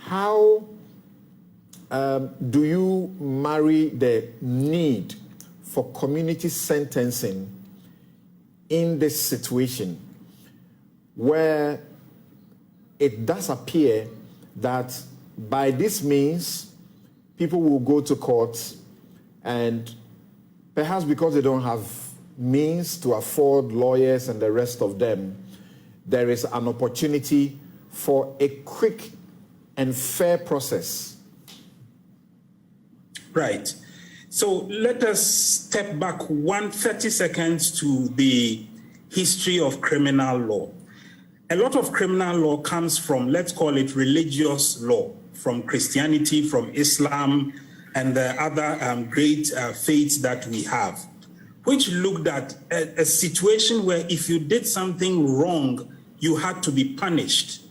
how do you marry the need for community sentencing in this situation where it does appear that by this means people will go to court, and perhaps because they don't have means to afford lawyers and the rest of them, there is an opportunity for a quick and fair process? Right. So let us step back 30 seconds to the history of criminal law. A lot of criminal law comes from, let's call it religious law, from Christianity, from Islam, and the other great faiths that we have, which looked at a situation where if you did something wrong, you had to be punished.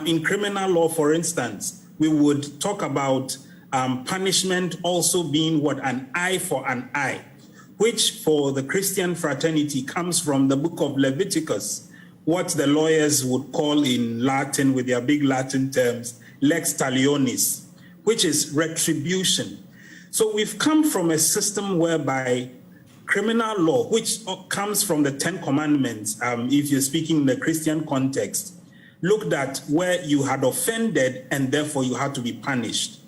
In criminal law, for instance, we would talk about punishment also being what? An eye for an eye, which for the Christian fraternity comes from the book of Leviticus, what the lawyers would call in Latin, with their big Latin terms, lex talionis, which is retribution. So we've come from a system whereby criminal law, which comes from the Ten Commandments, if you're speaking in the Christian context, looked at where you had offended and therefore you had to be punished.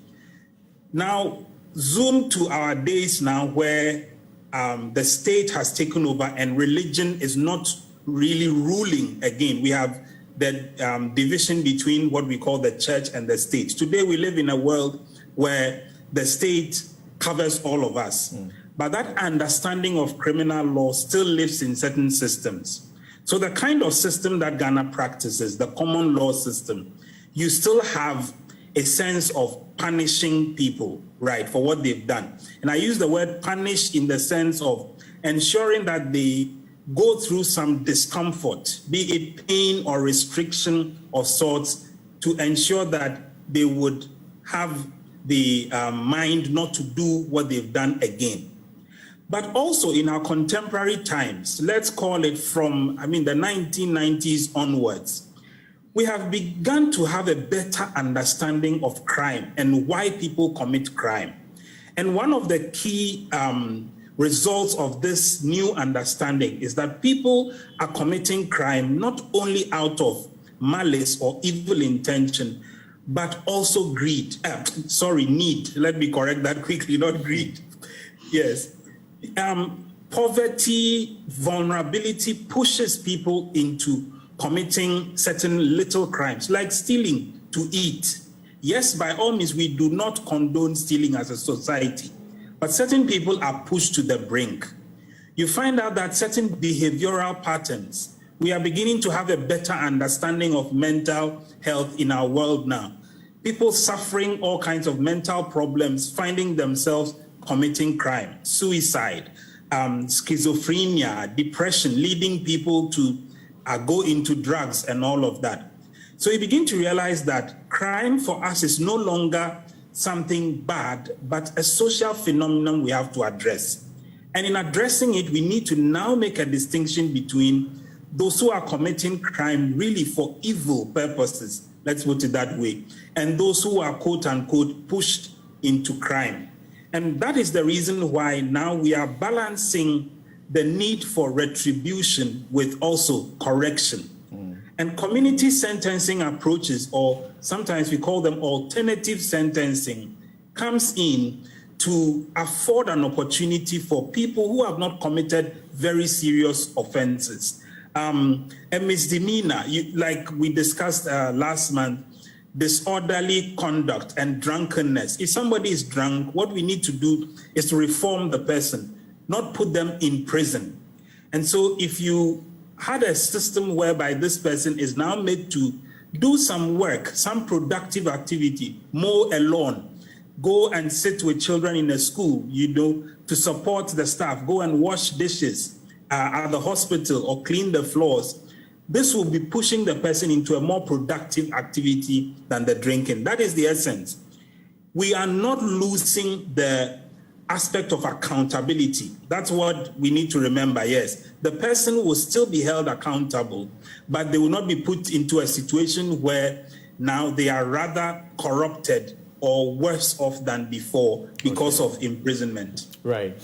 Now, zoom to our days now where the state has taken over and religion is not really ruling again. We have the division between what we call the church and the state. Today, we live in a world where the state covers all of us. But that understanding of criminal law still lives in certain systems. So the kind of system that Ghana practices, the common law system, you still have a sense of punishing people, right, for what they've done. And I use the word punish in the sense of ensuring that they go through some discomfort, be it pain or restriction of sorts, to ensure that they would have the mind not to do what they've done again. But also in our contemporary times, let's call it from, the 1990s onwards, we have begun to have a better understanding of crime and why people commit crime. And one of the key results of this new understanding is that people are committing crime not only out of malice or evil intention, but also greed. Need. Let me correct that quickly, not greed. Yes. Poverty, vulnerability pushes people into committing certain little crimes, like stealing to eat. Yes, by all means, we do not condone stealing as a society, but certain people are pushed to the brink. You find out that certain behavioral patterns, we are beginning to have a better understanding of mental health in our world now. People suffering all kinds of mental problems, finding themselves committing crime, suicide, schizophrenia, depression, leading people to go into drugs and all of that. So you begin to realize that crime for us is no longer something bad, but a social phenomenon we have to address. And in addressing it, we need to now make a distinction between those who are committing crime really for evil purposes, let's put it that way, and those who are quote unquote pushed into crime. And that is the reason why now we are balancing the need for retribution with also correction. And community sentencing approaches, or sometimes we call them alternative sentencing, comes in to afford an opportunity for people who have not committed very serious offenses. A misdemeanor, like we discussed last month, disorderly conduct and drunkenness. If somebody is drunk, what we need to do is to reform the person, not put them in prison. And so if you had a system whereby this person is now made to do some work, some productive activity, mow a lawn, go and sit with children in a school, to support the staff, go and wash dishes at the hospital or clean the floors, this will be pushing the person into a more productive activity than the drinking. That is the essence. We are not losing the aspect of accountability. That's what we need to remember, yes. The person will still be held accountable, but they will not be put into a situation where now they are rather corrupted or worse off than before because of imprisonment. Right.